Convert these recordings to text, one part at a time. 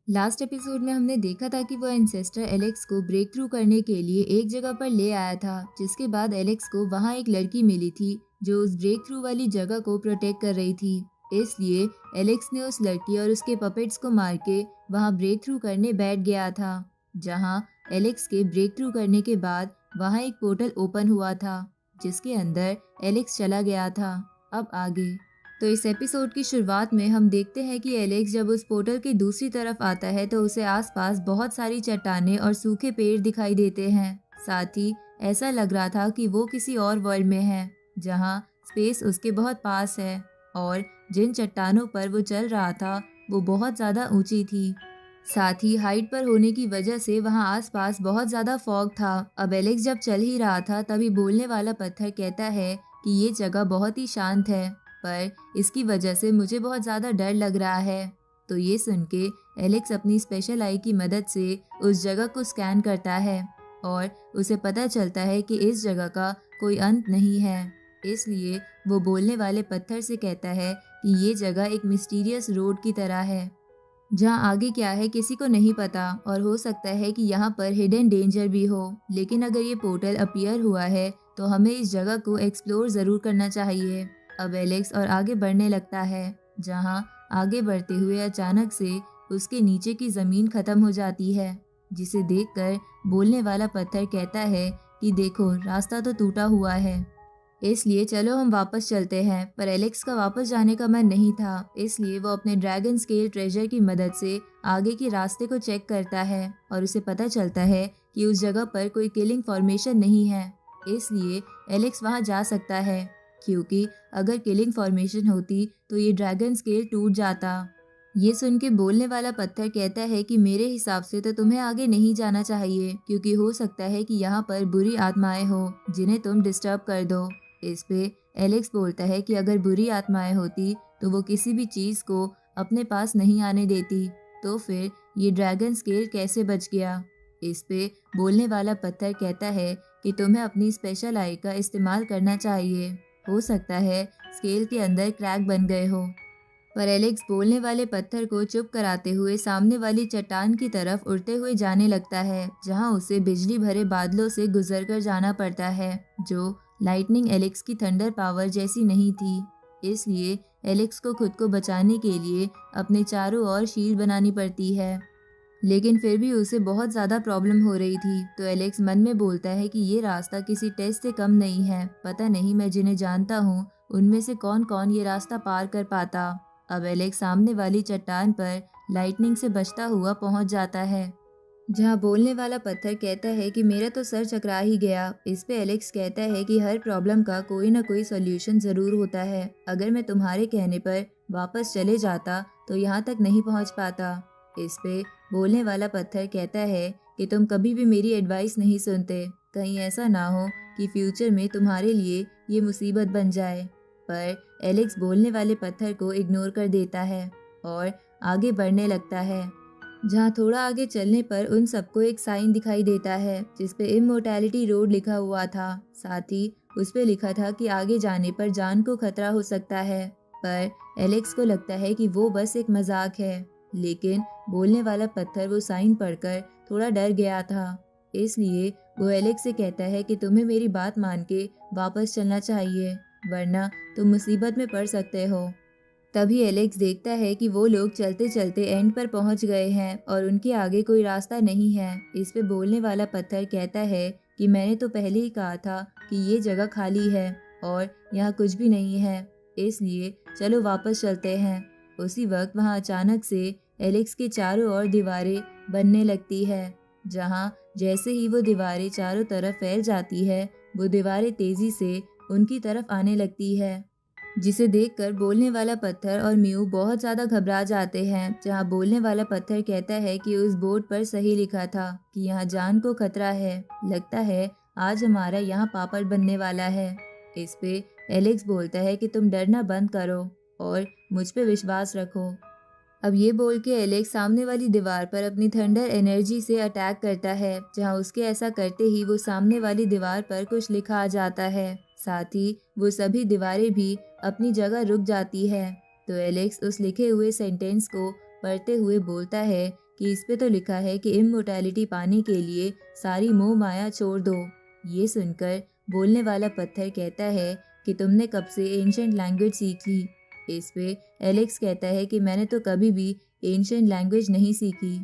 Last episode में हमने देखा था कि वो एंसेस्टर एलेक्स को ब्रेक थ्रू करने के लिए एक जगह पर ले आया था, जिसके बाद एलेक्स को वहाँ एक लड़की मिली थी जो उस ब्रेक थ्रू वाली जगह को प्रोटेक्ट कर रही थी। इसलिए एलेक्स ने उस लड़की और उसके पपेट्स को मार के वहाँ ब्रेक थ्रू करने बैठ गया था। जहाँ एलेक्स के ब्रेक थ्रू करने के बाद वहाँ एक पोर्टल ओपन हुआ था, जिसके अंदर एलेक्स चला गया था। अब आगे तो इस एपिसोड की शुरुआत में हम देखते हैं कि एलेक्स जब उस पोर्टल के दूसरी तरफ आता है तो उसे आसपास बहुत सारी चट्टानें और सूखे पेड़ दिखाई देते हैं। साथ ही ऐसा लग रहा था कि वो किसी और वर्ल्ड में है, जहाँ स्पेस उसके बहुत पास है और जिन चट्टानों पर वो चल रहा था वो बहुत ज़्यादा ऊंची थी। साथ ही हाइट पर होने की वजह से वहाँ आसपास बहुत ज़्यादा फॉग था। अब एलेक्स जब चल ही रहा था तभी बोलने वाला पत्थर कहता है कि ये जगह बहुत ही शांत है, पर इसकी वजह से मुझे बहुत ज़्यादा डर लग रहा है। तो ये सुन के एलेक्स अपनी स्पेशल आई की मदद से उस जगह को स्कैन करता है और उसे पता चलता है कि इस जगह का कोई अंत नहीं है। इसलिए वो बोलने वाले पत्थर से कहता है कि ये जगह एक मिस्टीरियस रोड की तरह है, जहाँ आगे क्या है किसी को नहीं पता और हो सकता है कि यहाँ पर हिडन डेंजर भी हो। लेकिन अगर ये पोर्टल अपीयर हुआ है तो हमें इस जगह को एक्सप्लोर ज़रूर करना चाहिए। अब एलेक्स और आगे बढ़ने लगता है, जहाँ आगे बढ़ते हुए अचानक से उसके नीचे की ज़मीन ख़त्म हो जाती है, जिसे देखकर बोलने वाला पत्थर कहता है कि देखो रास्ता तो टूटा हुआ है, इसलिए चलो हम वापस चलते हैं। पर एलेक्स का वापस जाने का मन नहीं था, इसलिए वो अपने ड्रैगन स्केल ट्रेजर की मदद से आगे के रास्ते को चेक करता है और उसे पता चलता है कि उस जगह पर कोई किलिंग फॉर्मेशन नहीं है। इसलिए एलेक्स वहां जा सकता है, क्योंकि अगर किलिंग फॉर्मेशन होती तो ये ड्रैगन स्केल टूट जाता। ये सुन के बोलने वाला पत्थर कहता है कि मेरे हिसाब से तो तुम्हें आगे नहीं जाना चाहिए, क्योंकि हो सकता है कि यहाँ पर बुरी आत्माएं हो जिन्हें तुम डिस्टर्ब कर दो। इस पे एलेक्स बोलता है कि अगर बुरी आत्माएं होती तो वो किसी भी चीज़ को अपने पास नहीं आने देती, तो फिर ये ड्रैगन स्केल कैसे बच गया। इस पे बोलने वाला पत्थर कहता है कि तुम्हें अपनी स्पेशल आई का इस्तेमाल करना चाहिए, हो सकता है स्केल के अंदर क्रैक बन गए हो। पर एलेक्स बोलने वाले पत्थर को चुप कराते हुए सामने वाली चट्टान की तरफ उड़ते हुए जाने लगता है, जहां उसे बिजली भरे बादलों से गुजरकर जाना पड़ता है, जो लाइटनिंग एलेक्स की थंडर पावर जैसी नहीं थी। इसलिए एलेक्स को खुद को बचाने के लिए अपने चारों ओर शील्ड बनानी पड़ती है। लेकिन फिर भी उसे बहुत ज़्यादा प्रॉब्लम हो रही थी, तो एलेक्स मन में बोलता है कि ये रास्ता किसी टेस्ट से कम नहीं है। पता नहीं मैं जिन्हें जानता हूँ उनमें से कौन कौन ये रास्ता पार कर पाता। अब एलेक्स सामने वाली चट्टान पर लाइटनिंग से बचता हुआ पहुंच जाता है, जहाँ बोलने वाला पत्थर कहता है कि मेरा तो सर चकरा ही गया। इस पे एलेक्स कहता है कि हर प्रॉब्लम का कोई ना कोई सॉल्यूशन ज़रूर होता है। अगर मैं तुम्हारे कहने पर वापस चले जाता तो यहाँ तक नहीं पहुँच पाता। इस पे बोलने वाला पत्थर कहता है कि तुम कभी भी मेरी एडवाइस नहीं सुनते, कहीं ऐसा ना हो कि फ्यूचर में तुम्हारे लिए ये मुसीबत बन जाए। पर एलेक्स बोलने वाले पत्थर को इग्नोर कर देता है और आगे बढ़ने लगता है, जहाँ थोड़ा आगे चलने पर उन सबको एक साइन दिखाई देता है जिस पे इमोर्टैलिटी रोड लिखा हुआ था। साथ ही उस पे लिखा था कि आगे जाने पर जान को खतरा हो सकता है। पर एलेक्स को लगता है कि वो बस एक मजाक है, लेकिन बोलने वाला पत्थर वो साइन पढ़कर थोड़ा डर गया था। इसलिए वो एलेक्स से कहता है कि तुम्हें मेरी बात मान के वापस चलना चाहिए, वरना तुम मुसीबत में पड़ सकते हो। तभी एलेक्स देखता है कि वो लोग चलते चलते एंड पर पहुंच गए हैं और उनके आगे कोई रास्ता नहीं है। इस पे बोलने वाला पत्थर कहता है कि मैंने तो पहले ही कहा था कि ये जगह खाली है और यहाँ कुछ भी नहीं है, इसलिए चलो वापस चलते हैं। उसी वक्त वहाँ अचानक से एलेक्स के चारों ओर दीवारें बनने लगती है, जहाँ जैसे ही वो दीवारें चारों तरफ फैल जाती है वो दीवारें तेजी से उनकी तरफ आने लगती है, जिसे देखकर बोलने वाला पत्थर और म्यू बहुत ज़्यादा घबरा जाते हैं। जहाँ बोलने वाला पत्थर कहता है कि उस बोर्ड पर सही लिखा था कि यहाँ जान को खतरा है, लगता है आज हमारा यहाँ पापड़ बनने वाला है। इस पे एलेक्स बोलता है कि तुम डरना बंद करो और मुझ पे विश्वास रखो। अब ये बोल के एलेक्स सामने वाली दीवार पर अपनी थंडर एनर्जी से अटैक करता है, जहाँ उसके ऐसा करते ही वो सामने वाली दीवार पर कुछ लिखा आ जाता है। साथ ही वो सभी दीवारें भी अपनी जगह रुक जाती है। तो एलेक्स उस लिखे हुए सेंटेंस को पढ़ते हुए बोलता है कि इस पे तो लिखा है कि इमोर्टैलिटी पाने के लिए सारी मोह माया छोड़ दो। ये सुनकर बोलने वाला पत्थर कहता है कि तुमने कब से एंशिएंट लैंग्वेज सीख ली। इस पे एलेक्स कहता है कि मैंने तो कभी भी एंशिएंट लैंग्वेज नहीं सीखी,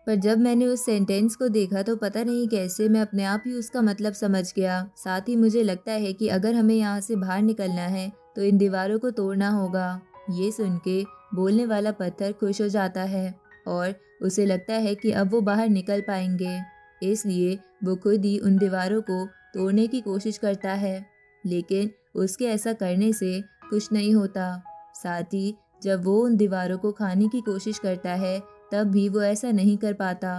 पर जब मैंने उस सेंटेंस को देखा तो पता नहीं कैसे मैं अपने आप ही उसका मतलब समझ गया। साथ ही मुझे लगता है कि अगर हमें यहाँ से बाहर निकलना है तो इन दीवारों को तोड़ना होगा। ये सुन के बोलने वाला पत्थर खुश हो जाता है और उसे लगता है कि अब वो बाहर निकल पाएंगे, इसलिए वो खुद ही उन दीवारों को तोड़ने की कोशिश करता है। लेकिन उसके ऐसा करने से कुछ नहीं होता। साथ ही जब वो उन दीवारों को खाने की कोशिश करता है तब भी वो ऐसा नहीं कर पाता,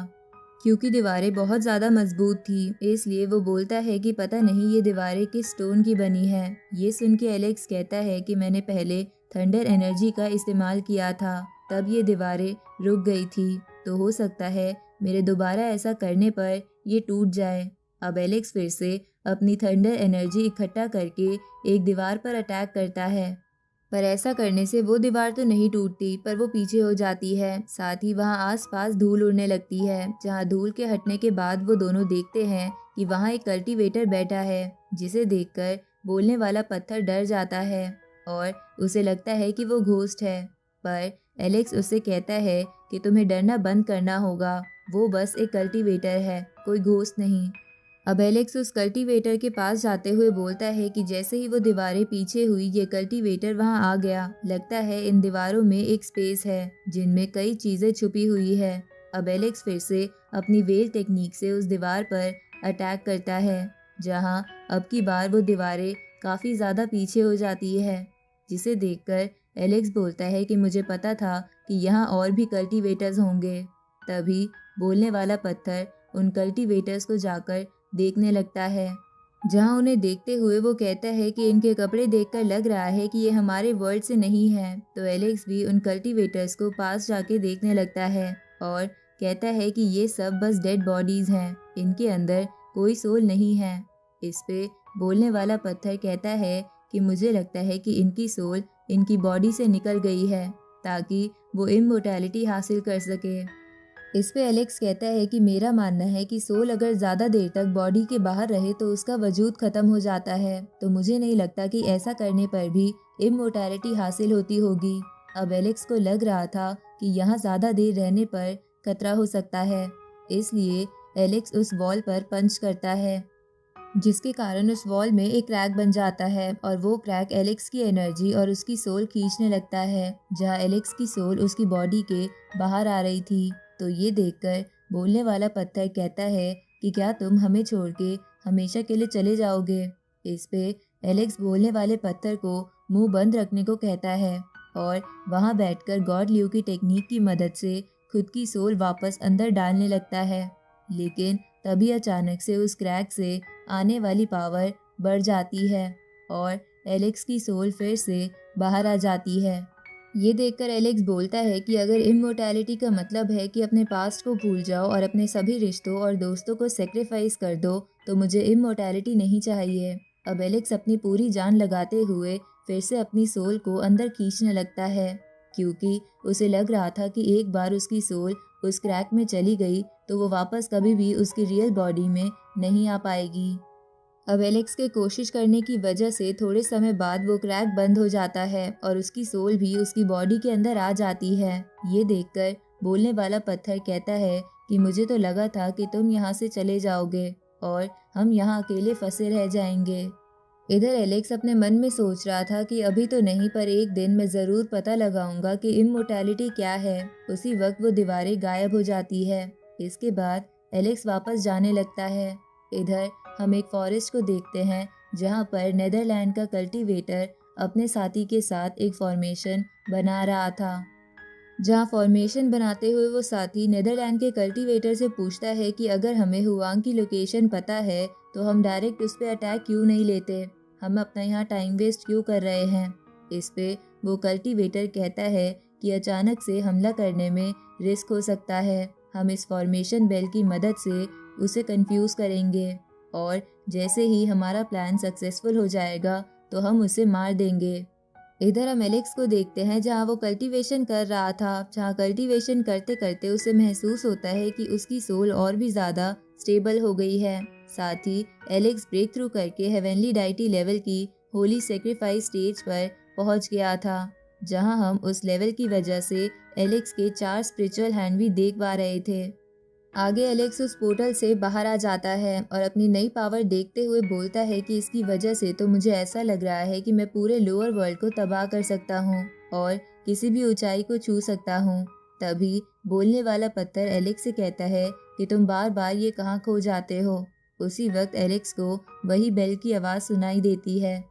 क्योंकि दीवारें बहुत ज़्यादा मजबूत थी। इसलिए वो बोलता है कि पता नहीं ये दीवारें किस स्टोन की बनी है। ये सुन के एलेक्स कहता है कि मैंने पहले थंडर एनर्जी का इस्तेमाल किया था, तब ये दीवारें रुक गई थी, तो हो सकता है मेरे दोबारा ऐसा करने पर ये टूट जाए। अब एलेक्स फिर से अपनी थंडर एनर्जी इकट्ठा करके एक दीवार पर अटैक करता है, पर ऐसा करने से वो दीवार तो नहीं टूटती, पर वो पीछे हो जाती है। साथ ही वहाँ आसपास धूल उड़ने लगती है, जहाँ धूल के हटने के बाद वो दोनों देखते हैं कि वहाँ एक कल्टीवेटर बैठा है, जिसे देखकर बोलने वाला पत्थर डर जाता है और उसे लगता है कि वो घोस्ट है। पर एलेक्स उससे कहता है कि तुम्हें डरना बंद करना होगा, वो बस एक कल्टीवेटर है, कोई घोस्ट नहीं। अब एलेक्स उस कल्टीवेटर के पास जाते हुए बोलता है कि जैसे ही वो दीवारें पीछे हुई ये कल्टीवेटर वहां आ गया। लगता है इन दीवारों में एक स्पेस है जिनमें कई चीजें छुपी हुई है। अब एलेक्स फिर से अपनी वेल टेक्निक से उस दीवार पर अटैक करता है, जहां अब की बार वो दीवारें काफी ज्यादा पीछे हो जाती है, जिसे देखकर एलेक्स बोलता है कि मुझे पता था कि यहाँ और भी कल्टीवेटर्स होंगे। तभी बोलने वाला पत्थर उन कल्टीवेटर्स को जाकर देखने लगता है, जहां उन्हें देखते हुए वो कहता है कि इनके कपड़े देखकर लग रहा है कि ये हमारे वर्ल्ड से नहीं है। तो एलेक्स भी उन कल्टीवेटर्स को पास जाके देखने लगता है और कहता है कि ये सब बस डेड बॉडीज हैं, इनके अंदर कोई सोल नहीं है। इस पे बोलने वाला पत्थर कहता है कि मुझे लगता है कि इनकी सोल इनकी बॉडी से निकल गई है ताकि वो इमोर्टैलिटी हासिल कर सके। इस पे एलेक्स कहता है कि मेरा मानना है कि सोल अगर ज़्यादा देर तक बॉडी के बाहर रहे तो उसका वजूद ख़त्म हो जाता है, तो मुझे नहीं लगता कि ऐसा करने पर भी इमोर्टैलिटी हासिल होती होगी। अब एलेक्स को लग रहा था कि यहाँ ज़्यादा देर रहने पर खतरा हो सकता है, इसलिए एलेक्स उस वॉल पर पंच करता है, जिसके कारण उस वॉल में एक क्रैक बन जाता है और वो क्रैक एलेक्स की एनर्जी और उसकी सोल खींचने लगता है, जहाँ एलेक्स की सोल उसकी बॉडी के बाहर आ रही थी। तो ये देखकर बोलने वाला पत्थर कहता है कि क्या तुम हमें छोड़ के हमेशा के लिए चले जाओगे। इस पे एलेक्स बोलने वाले पत्थर को मुंह बंद रखने को कहता है और वहाँ बैठकर गॉड ल्यू की टेक्निक की मदद से खुद की सोल वापस अंदर डालने लगता है। लेकिन तभी अचानक से उस क्रैक से आने वाली पावर बढ़ जाती है और एलेक्स की सोल फिर से बाहर आ जाती है। ये देखकर एलेक्स बोलता है कि अगर इमोर्टैलिटी का मतलब है कि अपने पास्ट को भूल जाओ और अपने सभी रिश्तों और दोस्तों को सेक्रीफाइस कर दो, तो मुझे इमोर्टैलिटी नहीं चाहिए। अब एलेक्स अपनी पूरी जान लगाते हुए फिर से अपनी सोल को अंदर खींचने लगता है, क्योंकि उसे लग रहा था कि एक बार उसकी सोल उस क्रैक में चली गई तो वो वापस कभी भी उसकी रियल बॉडी में नहीं आ पाएगी। अब एलेक्स के कोशिश करने की वजह से थोड़े समय बाद वो क्रैक बंद हो जाता है और उसकी सोल भी उसकी बॉडी के अंदर आ जाती है। ये देखकर बोलने वाला पत्थर कहता है कि मुझे तो लगा था कि तुम यहाँ से चले जाओगे और हम यहाँ अकेले फंसे रह जाएंगे। इधर एलेक्स अपने मन में सोच रहा था कि अभी तो नहीं, पर एक दिन मैं ज़रूर पता लगाऊंगा कि इमोर्टैलिटी क्या है। उसी वक्त वो दीवारें गायब हो जाती है। इसके बाद एलेक्स वापस जाने लगता है। इधर हम एक फॉरेस्ट को देखते हैं, जहाँ पर नेदरलैंड का कल्टीवेटर अपने साथी के साथ एक फॉर्मेशन बना रहा था। जहाँ फॉर्मेशन बनाते हुए वो साथी नेदरलैंड के कल्टीवेटर से पूछता है कि अगर हमें हुआंग की लोकेशन पता है तो हम डायरेक्ट उस पर अटैक क्यों नहीं लेते, हम अपना यहाँ टाइम वेस्ट क्यों कर रहे हैं। इस पे वो कल्टीवेटर कहता है कि अचानक से हमला करने में रिस्क हो सकता है, हम इस फॉर्मेशन बेल की मदद से उसे कंफ्यूज करेंगे और जैसे ही हमारा प्लान सक्सेसफुल हो जाएगा तो हम उसे मार देंगे। इधर हम एलेक्स को देखते हैं जहाँ वो कल्टीवेशन कर रहा था, जहाँ कल्टीवेशन करते करते उसे महसूस होता है कि उसकी सोल और भी ज़्यादा स्टेबल हो गई है। साथ ही एलेक्स ब्रेक थ्रू करके हेवनली डाइटी लेवल की होली सेक्रीफाइस स्टेज पर पहुंच गया था, जहां हम उस लेवल की वजह से एलेक्स के 4 स्पिरिचुअल हैंड भी देख पा रहे थे। आगे एलेक्स उस पोर्टल से बाहर आ जाता है और अपनी नई पावर देखते हुए बोलता है कि इसकी वजह से तो मुझे ऐसा लग रहा है कि मैं पूरे लोअर वर्ल्ड को तबाह कर सकता हूँ और किसी भी ऊंचाई को छू सकता हूँ। तभी बोलने वाला पत्थर एलेक्स से कहता है कि तुम बार बार ये कहाँ खो जाते हो। उसी वक्त एलेक्स को वही बेल की आवाज़ सुनाई देती है,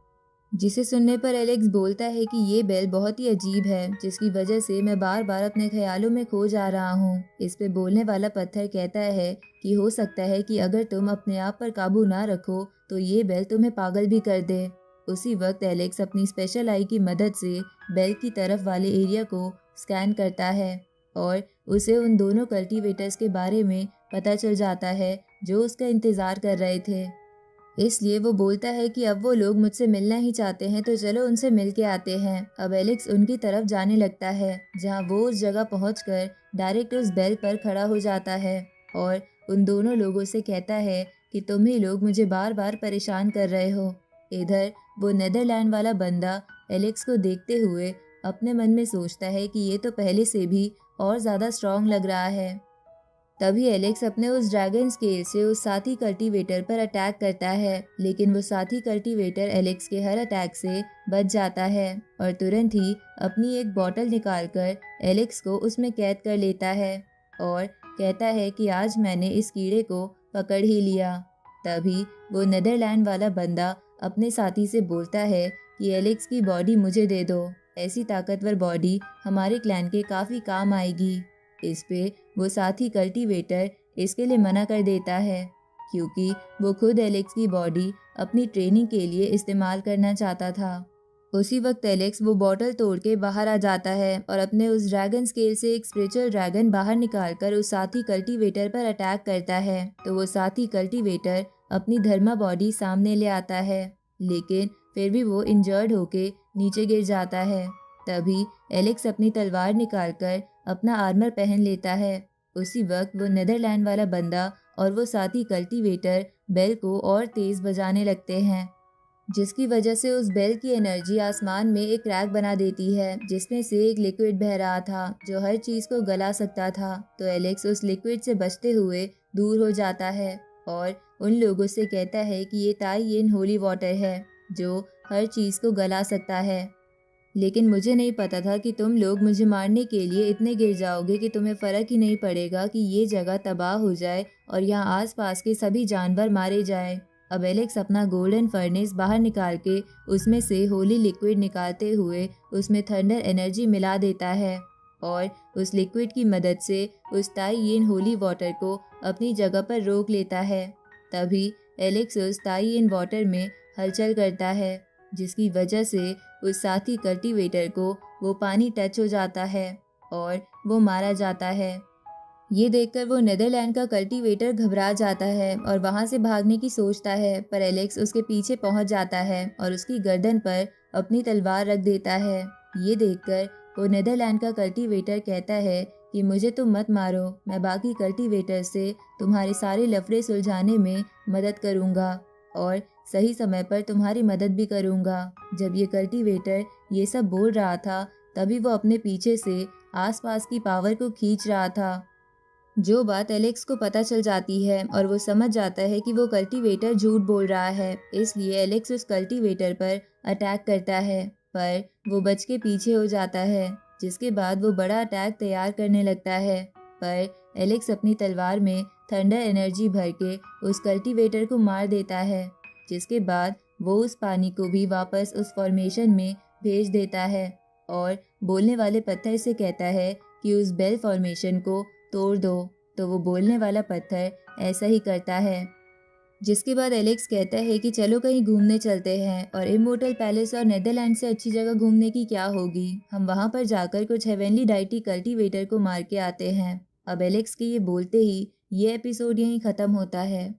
जिसे सुनने पर एलेक्स बोलता है कि ये बेल बहुत ही अजीब है, जिसकी वजह से मैं बार बार अपने ख्यालों में खो जा रहा हूँ। इस पे बोलने वाला पत्थर कहता है कि हो सकता है कि अगर तुम अपने आप पर काबू ना रखो तो ये बेल तुम्हें पागल भी कर दे। उसी वक्त एलेक्स अपनी स्पेशल आई की मदद से बेल की तरफ वाले एरिया को स्कैन करता है और उसे उन दोनों कल्टीवेटर्स के बारे में पता चल जाता है जो उसका इंतज़ार कर रहे थे। इसलिए वो बोलता है कि अब वो लोग मुझसे मिलना ही चाहते हैं तो चलो उनसे मिल के आते हैं। अब एलेक्स उनकी तरफ जाने लगता है, जहाँ वो उस जगह पहुंचकर डायरेक्ट उस बेल पर खड़ा हो जाता है और उन दोनों लोगों से कहता है कि तुम ही लोग मुझे बार बार परेशान कर रहे हो। इधर वो नेदरलैंड वाला बंदा एलेक्स को देखते हुए अपने मन में सोचता है कि ये तो पहले से भी और ज़्यादा स्ट्रांग लग रहा है। तभी एलेक्स अपने उस ड्रैगन स्केल से उस साथी कल्टीवेटर पर अटैक करता है, लेकिन वो साथी कल्टीवेटर एलेक्स के हर अटैक से बच जाता है और तुरंत ही अपनी एक बॉटल निकालकर एलेक्स को उसमें कैद कर लेता है और कहता है कि आज मैंने इस कीड़े को पकड़ ही लिया। तभी वो नेदरलैंड वाला बंदा अपने साथी से बोलता है कि एलेक्स की बॉडी मुझे दे दो, ऐसी ताकतवर बॉडी हमारे क्लैन के काफ़ी काम आएगी। इस पे वो साथी कल्टीवेटर इसके लिए मना कर देता है, क्योंकि वो खुद एलेक्स की बॉडी अपनी ट्रेनिंग के लिए इस्तेमाल करना चाहता था। उसी वक्त एलेक्स वो बॉटल तोड़ के बाहर आ जाता है और अपने उस ड्रैगन स्केल से एक स्पिरिचुअल ड्रैगन बाहर निकालकर उस साथी कल्टीवेटर पर अटैक करता है। तो वो साथी कल्टीवेटर अपनी धर्मा बॉडी सामने ले आता है, लेकिन फिर भी वो इंजर्ड होके नीचे गिर जाता है। तभी एलेक्स अपनी तलवार निकालकर अपना आर्मर पहन लेता है। उसी वक्त वो नेदरलैंड वाला बंदा और वो साथी कल्टीवेटर बेल को और तेज बजाने लगते हैं, जिसकी वजह से उस बेल की एनर्जी आसमान में एक क्रैक बना देती है, जिसमें से एक लिक्विड बह रहा था जो हर चीज़ को गला सकता था। तो एलेक्स उस लिक्विड से बचते हुए दूर हो जाता है और उन लोगों से कहता है कि ये ताइयेन होली वाटर है जो हर चीज़ को गला सकता है। लेकिन मुझे नहीं पता था कि तुम लोग मुझे मारने के लिए इतने गिर जाओगे कि तुम्हें फ़र्क ही नहीं पड़ेगा कि ये जगह तबाह हो जाए और यहाँ आसपास के सभी जानवर मारे जाए। अब एलेक्स अपना गोल्डन फर्नेस बाहर निकाल के उसमें से होली लिक्विड निकालते हुए उसमें थंडर एनर्जी मिला देता है और उस लिक्विड की मदद से उस ताइयेन होली वाटर को अपनी जगह पर रोक लेता है। तभी एलेक्स उस ताइयेन वाटर में हलचल करता है, जिसकी वजह से उस साथी कल्टीवेटर को वो पानी टच हो जाता है और वो मारा जाता है। ये देखकर वो नेदरलैंड का कल्टीवेटर घबरा जाता है और वहाँ से भागने की सोचता है, पर एलेक्स उसके पीछे पहुँच जाता है और उसकी गर्दन पर अपनी तलवार रख देता है। ये देखकर वो नेदरलैंड का कल्टीवेटर कहता है कि मुझे तुम मत मारो, मैं बाकी कल्टीवेटर से तुम्हारे सारे लफड़े सुलझाने में मदद करूँगा और सही समय पर तुम्हारी मदद भी करूँगा। जब ये कल्टीवेटर ये सब बोल रहा था, तभी वो अपने पीछे से आसपास की पावर को खींच रहा था, जो बात एलेक्स को पता चल जाती है और वो समझ जाता है कि वो कल्टीवेटर झूठ बोल रहा है। इसलिए एलेक्स उस कल्टीवेटर पर अटैक करता है, पर वो बच के पीछे हो जाता है, जिसके बाद वो बड़ा अटैक तैयार करने लगता है। पर एलेक्स अपनी तलवार में थंडर एनर्जी भर के उस कल्टीवेटर को मार देता है, जिसके बाद वो उस पानी को भी वापस उस फॉर्मेशन में भेज देता है और बोलने वाले पत्थर से कहता है कि उस बेल फॉर्मेशन को तोड़ दो। तो वो बोलने वाला पत्थर ऐसा ही करता है, जिसके बाद एलेक्स कहता है कि चलो कहीं घूमने चलते हैं, और इमोर्टल पैलेस और नेदरलैंड से अच्छी जगह घूमने की क्या होगी, हम वहाँ पर जाकर कुछ हेवनली डाइटी कल्टीवेटर को मार के आते हैं। अब एलेक्स के ये बोलते ही ये एपिसोड यहीं ख़त्म होता है।